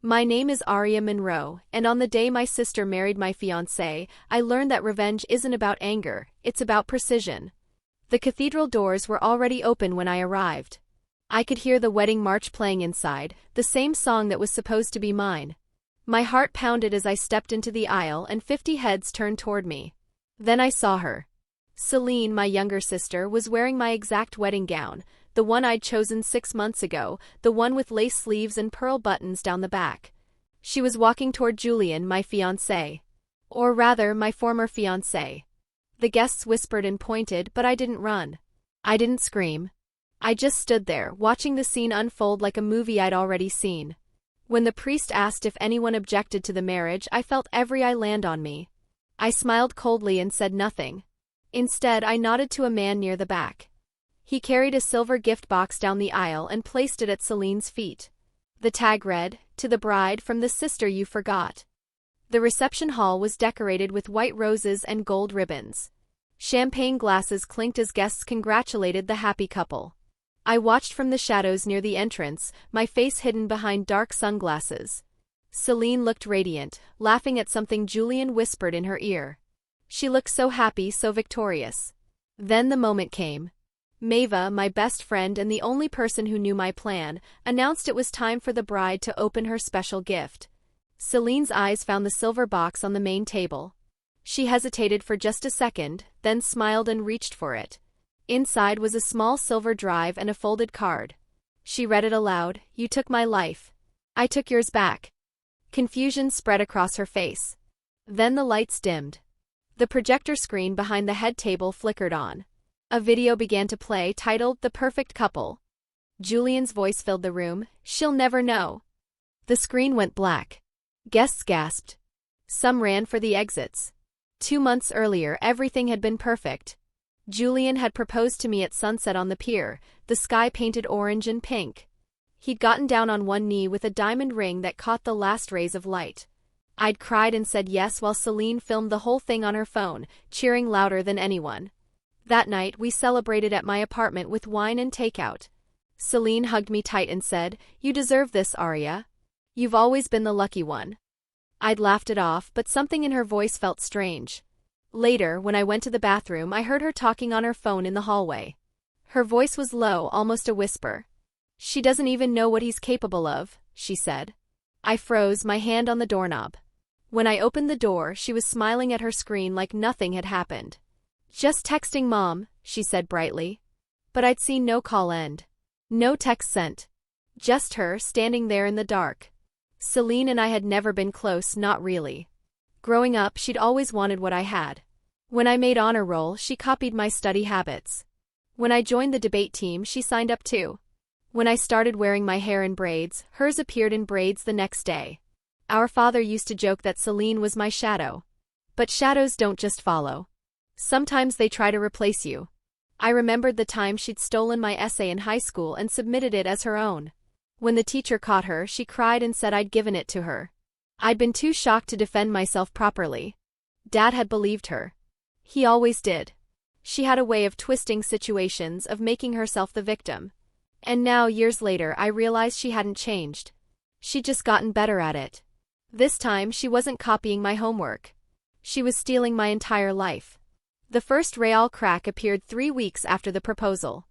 My name is Aria Monroe, and on the day my sister married my fiancé, I learned that revenge isn't about anger, it's about precision. The cathedral doors were already open when I arrived. I could hear the wedding march playing inside, the same song that was supposed to be mine. My heart pounded as I stepped into the aisle and 50 heads turned toward me. Then I saw her. Celine, my younger sister, was wearing my exact wedding gown, the one I'd chosen 6 months ago, the one with lace sleeves and pearl buttons down the back. She was walking toward Julian, my fiancé. Or rather, my former fiancé. The guests whispered and pointed, but I didn't run. I didn't scream. I just stood there, watching the scene unfold like a movie I'd already seen. When the priest asked if anyone objected to the marriage, I felt every eye land on me. I smiled coldly and said nothing. Instead, I nodded to a man near the back. He carried a silver gift box down the aisle and placed it at Celine's feet. The tag read, "To the bride from the sister you forgot." The reception hall was decorated with white roses and gold ribbons. Champagne glasses clinked as guests congratulated the happy couple. I watched from the shadows near the entrance, my face hidden behind dark sunglasses. Celine looked radiant, laughing at something Julian whispered in her ear. She looked so happy, so victorious. Then the moment came. Maeva, my best friend and the only person who knew my plan, announced it was time for the bride to open her special gift. Celine's eyes found the silver box on the main table. She hesitated for just a second, then smiled and reached for it. Inside was a small silver drive and a folded card. She read it aloud, "You took my life. I took yours back." Confusion spread across her face. Then the lights dimmed. The projector screen behind the head table flickered on. A video began to play titled "The Perfect Couple." Julian's voice filled the room, "She'll never know." The screen went black. Guests gasped. Some ran for the exits. 2 months earlier, everything had been perfect. Julian had proposed to me at sunset on the pier, the sky painted orange and pink. He'd gotten down on one knee with a diamond ring that caught the last rays of light. I'd cried and said yes while Celine filmed the whole thing on her phone, cheering louder than anyone. That night, we celebrated at my apartment with wine and takeout. Celine hugged me tight and said, "You deserve this, Aria. You've always been the lucky one." I'd laughed it off, but something in her voice felt strange. Later, when I went to the bathroom, I heard her talking on her phone in the hallway. Her voice was low, almost a whisper. "She doesn't even know what he's capable of," she said. I froze, my hand on the doorknob. When I opened the door, she was smiling at her screen like nothing had happened. "Just texting Mom," she said brightly. But I'd seen no call end. No text sent. Just her, standing there in the dark. Celine and I had never been close, not really. Growing up, she'd always wanted what I had. When I made honor roll, she copied my study habits. When I joined the debate team, she signed up too. When I started wearing my hair in braids, hers appeared in braids the next day. Our father used to joke that Celine was my shadow. But shadows don't just follow. Sometimes they try to replace you. I remembered the time she'd stolen my essay in high school and submitted it as her own. When the teacher caught her, she cried and said I'd given it to her. I'd been too shocked to defend myself properly. Dad had believed her. He always did. She had a way of twisting situations, of making herself the victim. And now, years later, I realized she hadn't changed. She'd just gotten better at it. This time, she wasn't copying my homework. She was stealing my entire life. The first real crack appeared 3 weeks after the proposal.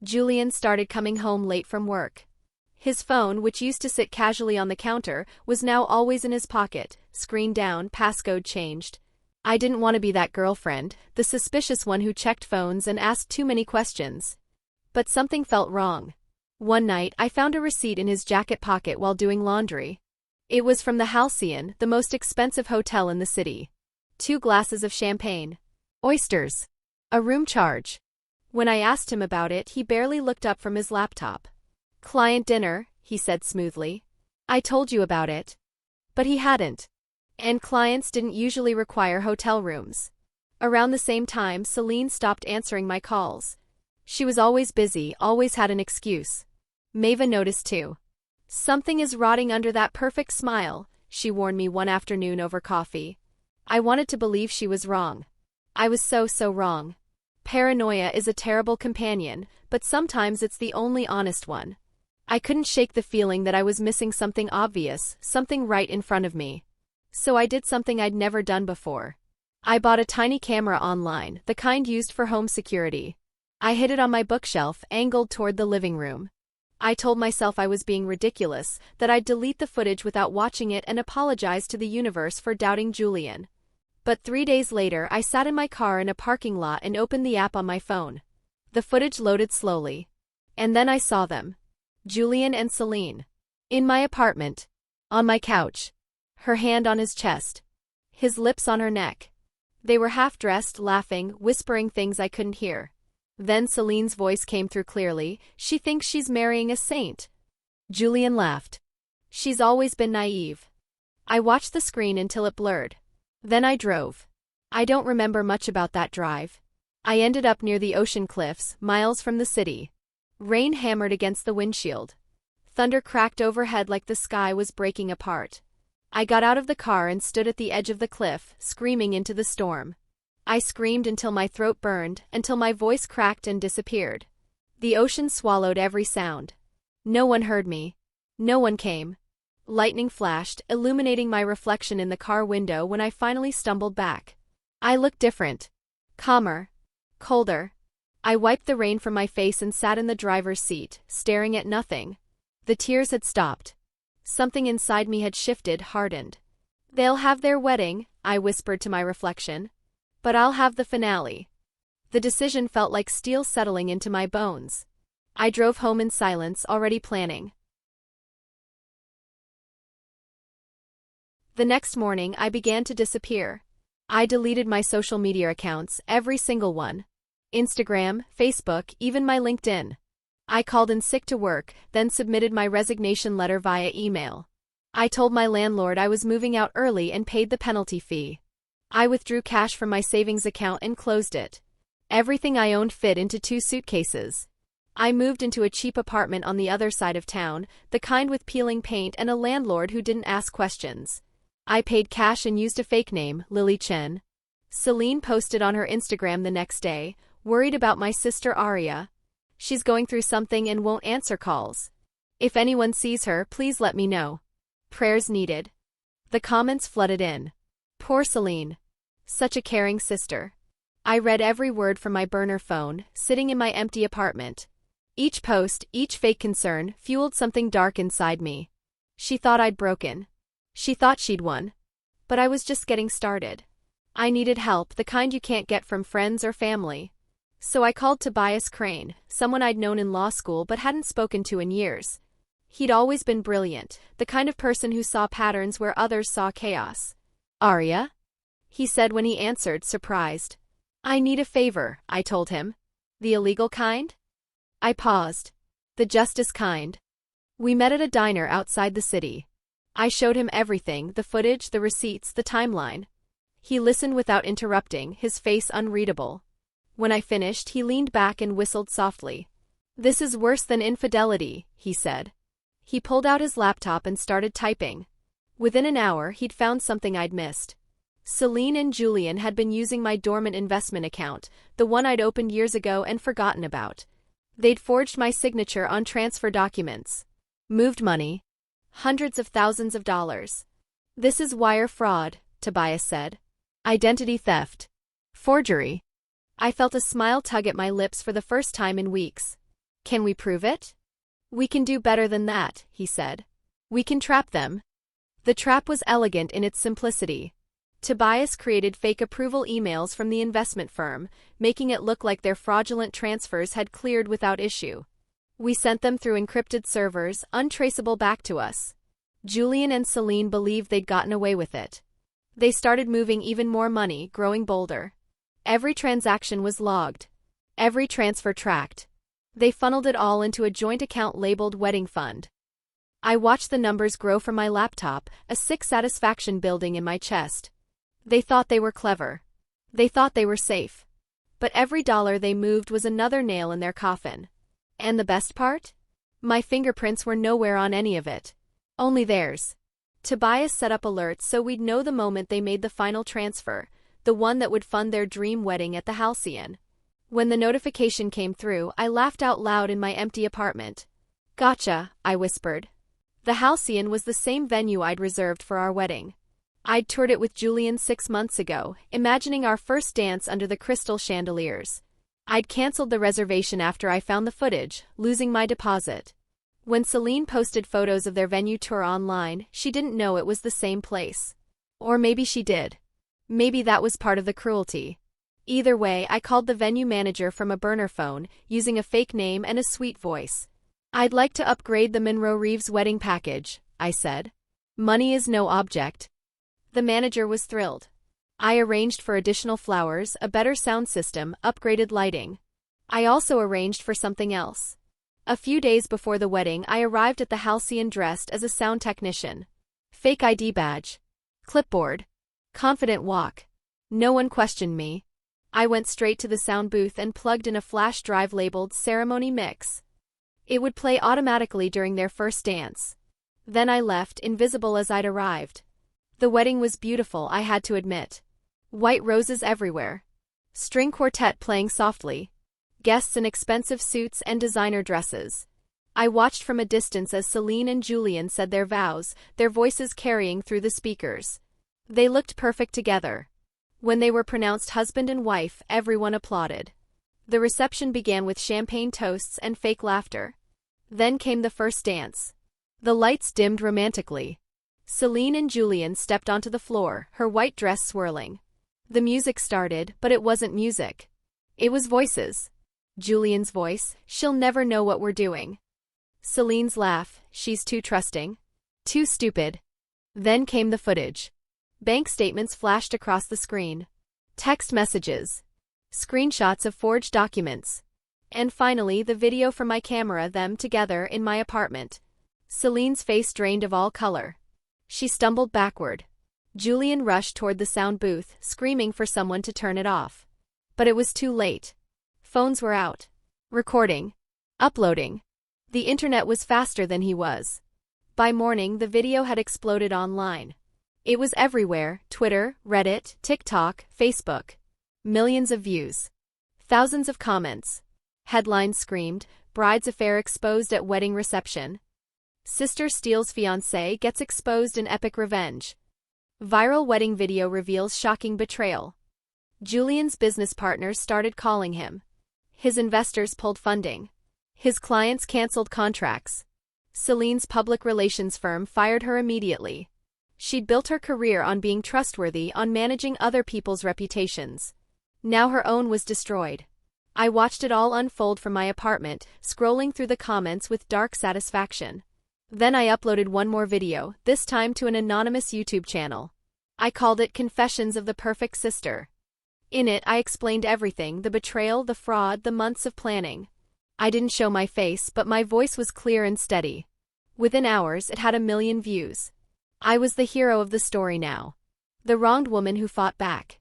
Julian started coming home late from work. His phone, which used to sit casually on the counter, was now always in his pocket, screen down, passcode changed. I didn't want to be that girlfriend, the suspicious one who checked phones and asked too many questions. But something felt wrong. One night, I found a receipt in his jacket pocket while doing laundry. It was from the Halcyon, the most expensive hotel in the city. 2 glasses of champagne. Oysters. A room charge. When I asked him about it, he barely looked up from his laptop. "Client dinner," he said smoothly. "I told you about it." But he hadn't. And clients didn't usually require hotel rooms. Around the same time, Celine stopped answering my calls. She was always busy, always had an excuse. Maeva noticed too. "Something is rotting under that perfect smile," she warned me one afternoon over coffee. I wanted to believe she was wrong. I was so wrong. Paranoia is a terrible companion, but sometimes it's the only honest one. I couldn't shake the feeling that I was missing something obvious, something right in front of me. So I did something I'd never done before. I bought a tiny camera online, the kind used for home security. I hid it on my bookshelf, angled toward the living room. I told myself I was being ridiculous, that I'd delete the footage without watching it and apologize to the universe for doubting Julian. But 3 days later, I sat in my car in a parking lot and opened the app on my phone. The footage loaded slowly. And then I saw them. Julian and Celine. In my apartment. On my couch. Her hand on his chest. His lips on her neck. They were half-dressed, laughing, whispering things I couldn't hear. Then Celine's voice came through clearly. She thinks she's marrying a saint. Julian laughed. She's always been naive. I watched the screen until it blurred. Then I drove. I don't remember much about that drive. I ended up near the ocean cliffs, miles from the city. Rain hammered against the windshield. Thunder cracked overhead like the sky was breaking apart. I got out of the car and stood at the edge of the cliff, screaming into the storm. I screamed until my throat burned, until my voice cracked and disappeared. The ocean swallowed every sound. No one heard me. No one came. Lightning flashed, illuminating my reflection in the car window when I finally stumbled back. I looked different. Calmer. Colder. I wiped the rain from my face and sat in the driver's seat, staring at nothing. The tears had stopped. Something inside me had shifted, hardened. They'll have their wedding, I whispered to my reflection. But I'll have the finale. The decision felt like steel settling into my bones. I drove home in silence, already planning. The next morning, I began to disappear. I deleted my social media accounts, every single one. Instagram, Facebook, even my LinkedIn. I called in sick to work, then submitted my resignation letter via email. I told my landlord I was moving out early and paid the penalty fee. I withdrew cash from my savings account and closed it. Everything I owned fit into 2 suitcases. I moved into a cheap apartment on the other side of town, the kind with peeling paint and a landlord who didn't ask questions. I paid cash and used a fake name, Lily Chen. Celine posted on her Instagram the next day, worried about my sister Aria. She's going through something and won't answer calls. If anyone sees her, please let me know. Prayers needed. The comments flooded in. Poor Celine. Such a caring sister. I read every word from my burner phone, sitting in my empty apartment. Each post, each fake concern, fueled something dark inside me. She thought I'd broken. She thought she'd won. But I was just getting started. I needed help, the kind you can't get from friends or family. So I called Tobias Crane, someone I'd known in law school but hadn't spoken to in years. He'd always been brilliant, the kind of person who saw patterns where others saw chaos. Aria? He said when he answered, surprised. I need a favor, I told him. The illegal kind? I paused. The justice kind. We met at a diner outside the city. I showed him everything, the footage, the receipts, the timeline. He listened without interrupting, his face unreadable. When I finished, he leaned back and whistled softly. This is worse than infidelity, he said. He pulled out his laptop and started typing. Within an hour, he'd found something I'd missed. Celine and Julian had been using my dormant investment account, the one I'd opened years ago and forgotten about. They'd forged my signature on transfer documents. Moved money. Hundreds of thousands of dollars. This is wire fraud, Tobias said. Identity theft. Forgery. I felt a smile tug at my lips for the first time in weeks. Can we prove it? We can do better than that, he said. We can trap them. The trap was elegant in its simplicity. Tobias created fake approval emails from the investment firm, making it look like their fraudulent transfers had cleared without issue. We sent them through encrypted servers, untraceable back to us. Julian and Celine believed they'd gotten away with it. They started moving even more money, growing bolder. Every transaction was logged. Every transfer tracked. They funneled it all into a joint account labeled Wedding Fund. I watched the numbers grow from my laptop, a sick satisfaction building in my chest. They thought they were clever. They thought they were safe. But every dollar they moved was another nail in their coffin. And the best part? My fingerprints were nowhere on any of it. Only theirs. Tobias set up alerts so we'd know the moment they made the final transfer, the one that would fund their dream wedding at the Halcyon. When the notification came through, I laughed out loud in my empty apartment. Gotcha, I whispered. The Halcyon was the same venue I'd reserved for our wedding. I'd toured it with Julian 6 months ago, imagining our first dance under the crystal chandeliers. I'd cancelled the reservation after I found the footage, losing my deposit. When Celine posted photos of their venue tour online, she didn't know it was the same place. Or maybe she did. Maybe that was part of the cruelty. Either way, I called the venue manager from a burner phone, using a fake name and a sweet voice. I'd like to upgrade the Monroe Reeves wedding package, I said. Money is no object. The manager was thrilled. I arranged for additional flowers, a better sound system, upgraded lighting. I also arranged for something else. A few days before the wedding, I arrived at the Halcyon dressed as a sound technician. Fake ID badge. Clipboard. Confident walk. No one questioned me. I went straight to the sound booth and plugged in a flash drive labeled Ceremony Mix. It would play automatically during their first dance. Then I left, invisible as I'd arrived. The wedding was beautiful, I had to admit. White roses everywhere. String quartet playing softly. Guests in expensive suits and designer dresses. I watched from a distance as Celine and Julian said their vows, their voices carrying through the speakers. They looked perfect together. When they were pronounced husband and wife, everyone applauded. The reception began with champagne toasts and fake laughter. Then came the first dance. The lights dimmed romantically. Celine and Julian stepped onto the floor, her white dress swirling. The music started, but it wasn't music. It was voices. Julian's voice, "She'll never know what we're doing." Celine's laugh, "She's too trusting. Too stupid." Then came the footage. Bank statements flashed across the screen. Text messages. Screenshots of forged documents. And finally the video from my camera, them together in my apartment. Celine's face drained of all color. She stumbled backward. Julian rushed toward the sound booth, screaming for someone to turn it off. But it was too late. Phones were out. Recording. Uploading. The internet was faster than he was. By morning, the video had exploded online. It was everywhere: Twitter, Reddit, TikTok, Facebook. Millions of views. Thousands of comments. Headlines screamed, "Bride's affair exposed at wedding reception." Sister steals fiancé, gets exposed in epic revenge. Viral wedding video reveals shocking betrayal. Julian's business partners started calling him. His investors pulled funding. His clients canceled contracts. Celine's public relations firm fired her immediately. She'd built her career on being trustworthy, on managing other people's reputations. Now her own was destroyed. I watched it all unfold from my apartment, scrolling through the comments with dark satisfaction. Then I uploaded one more video, this time to an anonymous YouTube channel. I called it Confessions of the Perfect Sister. In it, I explained everything: the betrayal, the fraud, the months of planning. I didn't show my face, but my voice was clear and steady. Within hours, it had 1 million views. I was the hero of the story now. The wronged woman who fought back.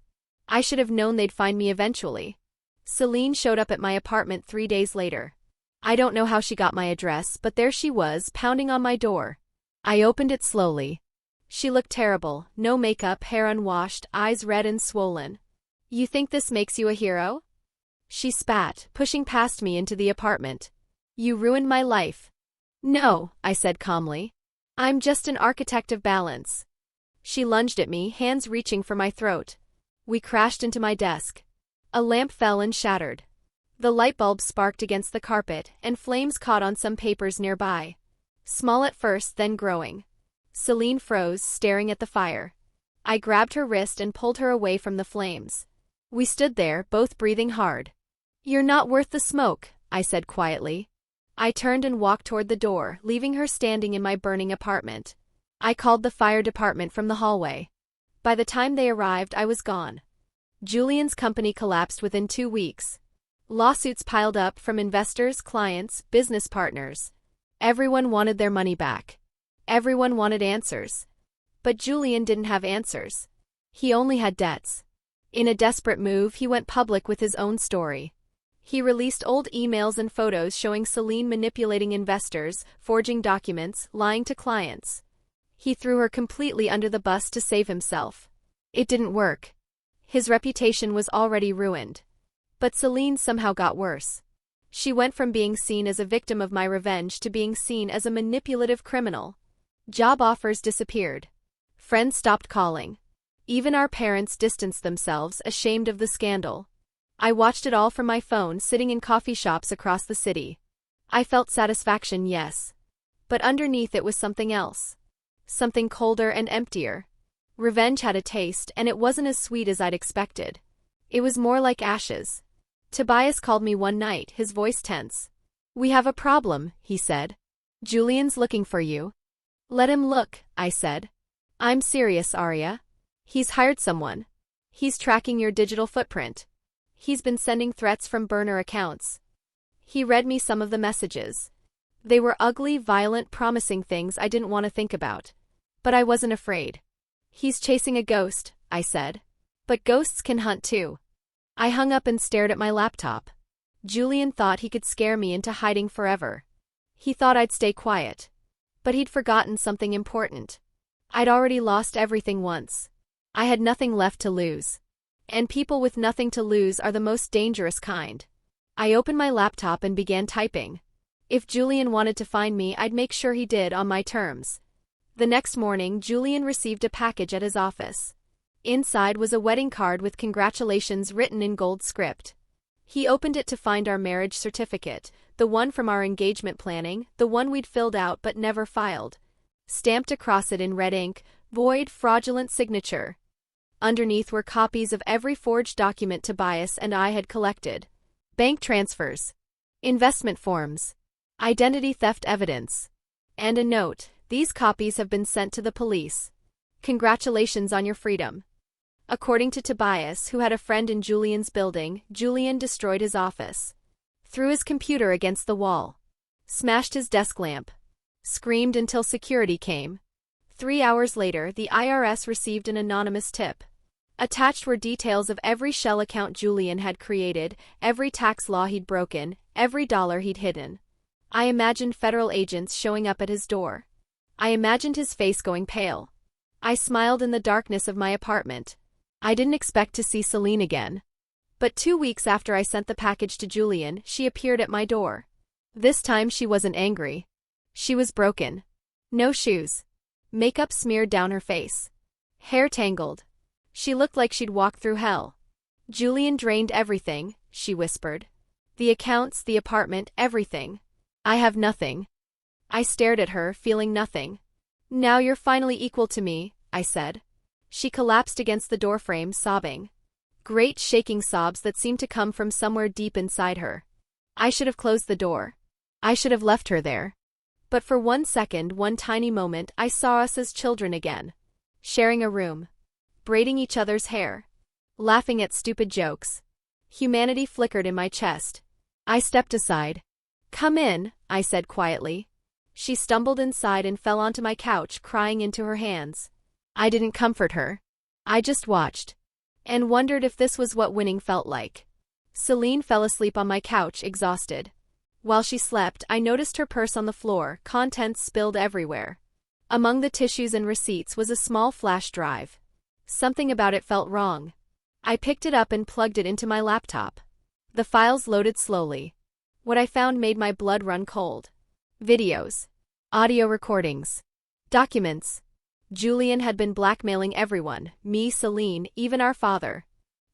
I should have known they'd find me eventually. Celine showed up at my apartment 3 days later. I don't know how she got my address, but there she was, pounding on my door. I opened it slowly. She looked terrible: no makeup, hair unwashed, eyes red and swollen. "You think this makes you a hero?" She spat, pushing past me into the apartment. "You ruined my life." "No," I said calmly. "I'm just an architect of balance." She lunged at me, hands reaching for my throat. We crashed into my desk. A lamp fell and shattered. The light bulb sparked against the carpet, and flames caught on some papers nearby. Small at first, then growing. Celine froze, staring at the fire. I grabbed her wrist and pulled her away from the flames. We stood there, both breathing hard. "You're not worth the smoke," I said quietly. I turned and walked toward the door, leaving her standing in my burning apartment. I called the fire department from the hallway. By the time they arrived, I was gone. Julian's company collapsed within 2 weeks. Lawsuits piled up from investors, clients, business partners. Everyone wanted their money back. Everyone wanted answers. But Julian didn't have answers. He only had debts. In a desperate move, he went public with his own story. He released old emails and photos showing Celine manipulating investors, forging documents, lying to clients. He threw her completely under the bus to save himself. It didn't work. His reputation was already ruined. But Celine somehow got worse. She went from being seen as a victim of my revenge to being seen as a manipulative criminal. Job offers disappeared. Friends stopped calling. Even our parents distanced themselves, ashamed of the scandal. I watched it all from my phone, sitting in coffee shops across the city. I felt satisfaction, yes. But underneath it was something else. Something colder and emptier. Revenge had a taste, and it wasn't as sweet as I'd expected. It was more like ashes. Tobias called me one night, his voice tense. "We have a problem," he said. "Julian's looking for you." "Let him look," I said. "I'm serious, Arya. He's hired someone. He's tracking your digital footprint. He's been sending threats from burner accounts." He read me some of the messages. They were ugly, violent, promising things I didn't want to think about. But I wasn't afraid. "He's chasing a ghost," I said. "But ghosts can hunt too." I hung up and stared at my laptop. Julian thought he could scare me into hiding forever. He thought I'd stay quiet. But he'd forgotten something important. I'd already lost everything once. I had nothing left to lose. And people with nothing to lose are the most dangerous kind. I opened my laptop and began typing. If Julian wanted to find me, I'd make sure he did on my terms. The next morning, Julian received a package at his office. Inside was a wedding card with congratulations written in gold script. He opened it to find our marriage certificate, the one from our engagement planning, the one we'd filled out but never filed. Stamped across it in red ink, "Void, fraudulent signature." Underneath were copies of every forged document Tobias and I had collected. Bank transfers, investment forms, identity theft evidence, and a note. "These copies have been sent to the police. Congratulations on your freedom." According to Tobias, who had a friend in Julian's building, Julian destroyed his office. Threw his computer against the wall. Smashed his desk lamp. Screamed until security came. 3 hours later, the IRS received an anonymous tip. Attached were details of every shell account Julian had created, every tax law he'd broken, every dollar he'd hidden. I imagined federal agents showing up at his door. I imagined his face going pale. I smiled in the darkness of my apartment. I didn't expect to see Celine again. But 2 weeks after I sent the package to Julian, she appeared at my door. This time she wasn't angry. She was broken. No shoes. Makeup smeared down her face. Hair tangled. She looked like she'd walked through hell. "Julian drained everything," she whispered. "The accounts, the apartment, everything. I have nothing." I stared at her, feeling nothing. "Now you're finally equal to me," I said. She collapsed against the doorframe, sobbing. Great shaking sobs that seemed to come from somewhere deep inside her. I should have closed the door. I should have left her there. But for 1 second, one tiny moment, I saw us as children again. Sharing a room. Braiding each other's hair. Laughing at stupid jokes. Humanity flickered in my chest. I stepped aside. "Come in," I said quietly. She stumbled inside and fell onto my couch, crying into her hands. I didn't comfort her. I just watched. And wondered if this was what winning felt like. Celine fell asleep on my couch, exhausted. While she slept, I noticed her purse on the floor, contents spilled everywhere. Among the tissues and receipts was a small flash drive. Something about it felt wrong. I picked it up and plugged it into my laptop. The files loaded slowly. What I found made my blood run cold. Videos. Audio recordings. Documents. Julian had been blackmailing everyone, me, Celine, even our father.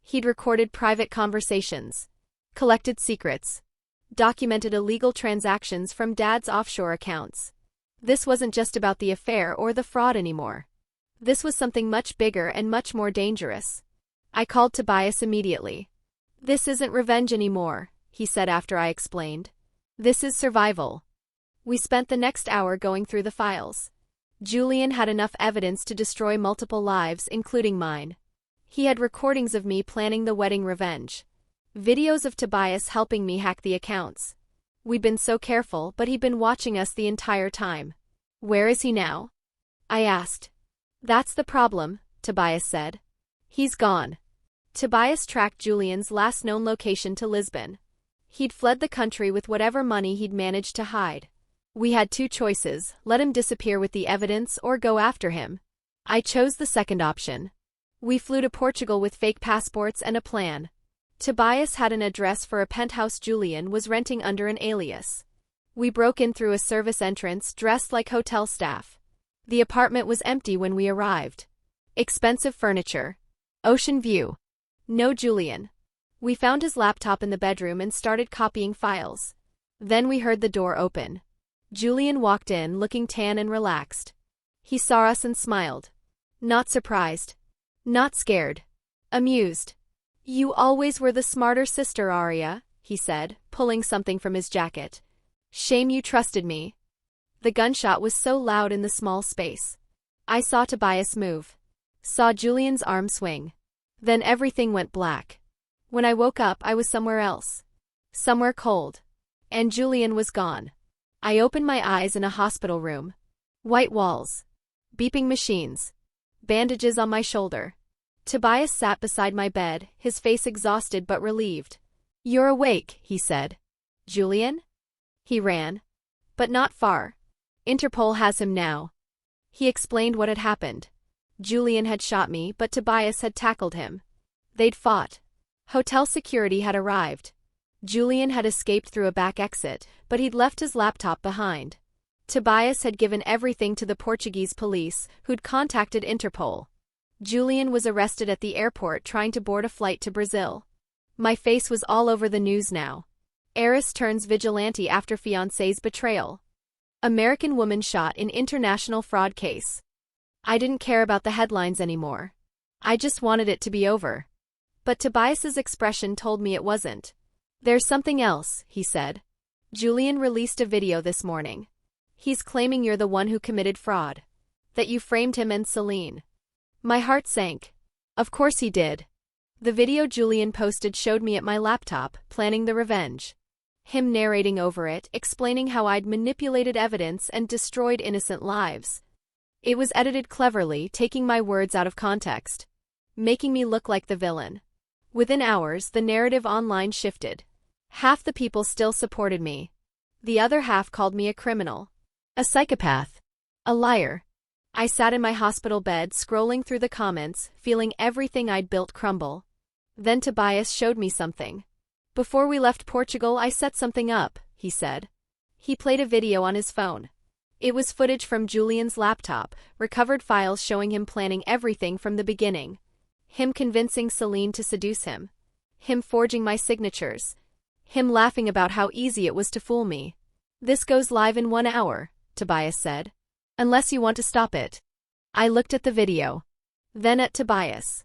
He'd recorded private conversations. Collected secrets. Documented illegal transactions from Dad's offshore accounts. This wasn't just about the affair or the fraud anymore. This was something much bigger and much more dangerous. I called Tobias immediately. "This isn't revenge anymore," he said after I explained. "This is survival." We spent the next hour going through the files. Julian had enough evidence to destroy multiple lives, including mine. He had recordings of me planning the wedding revenge. Videos of Tobias helping me hack the accounts. We'd been so careful, but he'd been watching us the entire time. "Where is he now?" I asked. "That's the problem," Tobias said. "He's gone." Tobias tracked Julian's last known location to Lisbon. He'd fled the country with whatever money he'd managed to hide. We had 2 choices, let him disappear with the evidence or go after him. I chose the second option. We flew to Portugal with fake passports and a plan. Tobias had an address for a penthouse Julian was renting under an alias. We broke in through a service entrance dressed like hotel staff. The apartment was empty when we arrived. Expensive furniture. Ocean view. No Julian. We found his laptop in the bedroom and started copying files. Then we heard the door open. Julian walked in looking tan and relaxed. He saw us and smiled. Not surprised. Not scared. Amused. "You always were the smarter sister, Arya," he said, pulling something from his jacket. "Shame you trusted me." The gunshot was so loud in the small space. I saw Tobias move. Saw Julian's arm swing. Then everything went black. When I woke up, I was somewhere else. Somewhere cold. And Julian was gone. I opened my eyes in a hospital room. White walls. Beeping machines. Bandages on my shoulder. Tobias sat beside my bed, his face exhausted but relieved. "You're awake," he said. "Julian?" He ran. But not far. "Interpol has him now." He explained what had happened. Julian had shot me, but Tobias had tackled him. They'd fought. Hotel security had arrived. Julian had escaped through a back exit, but he'd left his laptop behind. Tobias had given everything to the Portuguese police, who'd contacted Interpol. Julian was arrested at the airport trying to board a flight to Brazil. My face was all over the news now. Heiress turns vigilante after fiancé's betrayal. American woman shot in international fraud case. I didn't care about the headlines anymore. I just wanted it to be over. But Tobias's expression told me it wasn't. "There's something else," he said. "Julian released a video this morning. He's claiming you're the one who committed fraud. That you framed him and Celine." My heart sank. Of course he did. The video Julian posted showed me at my laptop, planning the revenge. Him narrating over it, explaining how I'd manipulated evidence and destroyed innocent lives. It was edited cleverly, taking my words out of context. Making me look like the villain. Within hours, the narrative online shifted. Half the people still supported me. The other half called me a criminal. A psychopath. A liar. I sat in my hospital bed scrolling through the comments, feeling everything I'd built crumble. Then Tobias showed me something. "Before we left Portugal, I set something up," he said. He played a video on his phone. It was footage from Julian's laptop, recovered files showing him planning everything from the beginning. Him convincing Celine to seduce him. Him forging my signatures. Him laughing about how easy it was to fool me. "This goes live in 1 hour," Tobias said. "Unless you want to stop it." I looked at the video. Then at Tobias.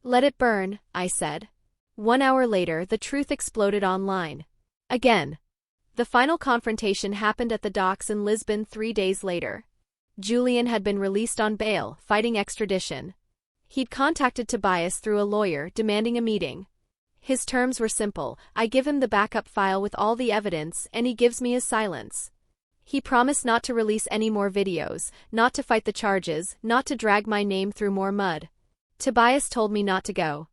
"Let it burn," I said. 1 hour later, the truth exploded online. Again. The final confrontation happened at the docks in Lisbon 3 days later. Julian had been released on bail, fighting extradition. He'd contacted Tobias through a lawyer, demanding a meeting. His terms were simple: I give him the backup file with all the evidence, and he gives me his silence. He promised not to release any more videos, not to fight the charges, not to drag my name through more mud. Tobias told me not to go.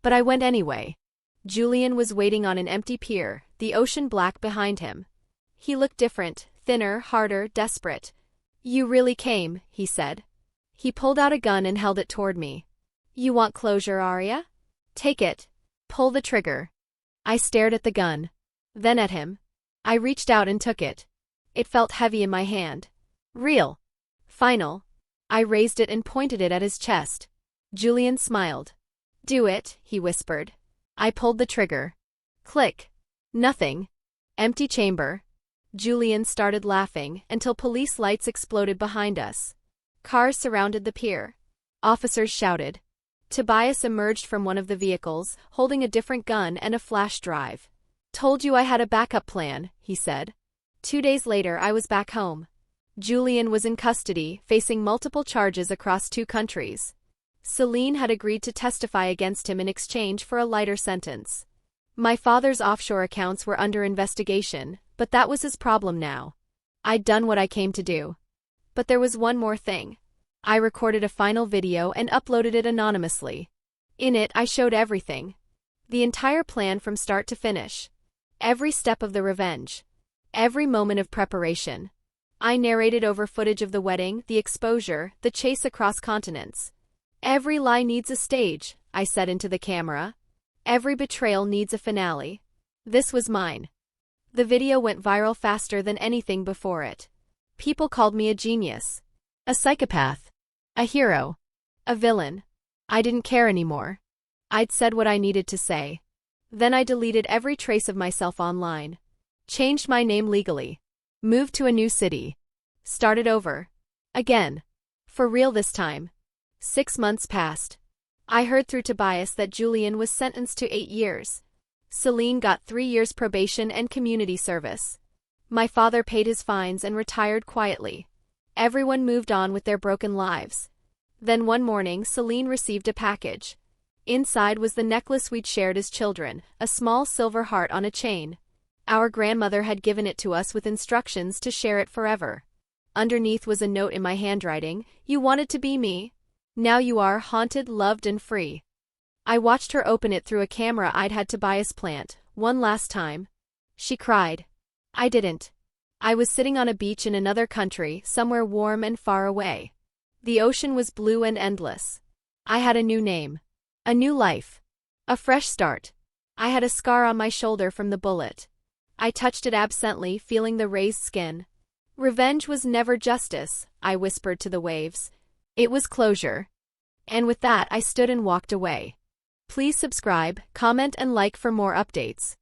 But I went anyway. Julian was waiting on an empty pier, the ocean black behind him. He looked different, thinner, harder, desperate. "You really came," he said. He pulled out a gun and held it toward me. "You want closure, Arya? Take it. Pull the trigger." I stared at the gun. Then at him. I reached out and took it. It felt heavy in my hand. Real. Final. I raised it and pointed it at his chest. Julian smiled. "Do it," he whispered. I pulled the trigger. Click. Nothing. Empty chamber. Julian started laughing until police lights exploded behind us. Cars surrounded the pier. Officers shouted. Tobias emerged from one of the vehicles, holding a different gun and a flash drive. "Told you I had a backup plan," he said. 2 days later, I was back home. Julian was in custody, facing multiple charges across 2 countries. Celine had agreed to testify against him in exchange for a lighter sentence. My father's offshore accounts were under investigation, but that was his problem now. I'd done what I came to do. But there was one more thing. I recorded a final video and uploaded it anonymously. In it, I showed everything. The entire plan from start to finish. Every step of the revenge. Every moment of preparation. I narrated over footage of the wedding, the exposure, the chase across continents. "Every lie needs a stage," I said into the camera. Every betrayal needs a finale. This was mine. The video went viral faster than anything before it. People called me a genius, a psychopath, a hero, a villain. I didn't care anymore. I'd said what I needed to say. Then I deleted every trace of myself online. Changed my name legally. Moved to a new city. Started over. Again. For real this time. 6 months passed. I heard through Tobias that Julian was sentenced to 8 years. Celine got 3 years probation and community service. My father paid his fines and retired quietly. Everyone moved on with their broken lives. Then one morning Celine received a package. Inside was the necklace we'd shared as children, a small silver heart on a chain. Our grandmother had given it to us with instructions to share it forever. Underneath was a note in my handwriting: "You wanted to be me. Now you are haunted, loved, and free." I watched her open it through a camera I'd had Tobias plant, one last time. She cried. I didn't. I was sitting on a beach in another country, somewhere warm and far away. The ocean was blue and endless. I had a new name. A new life. A fresh start. I had a scar on my shoulder from the bullet. I touched it absently, feeling the raised skin. Revenge was never justice, I whispered to the waves. It was closure. And with that I stood and walked away. Please subscribe, comment and like for more updates.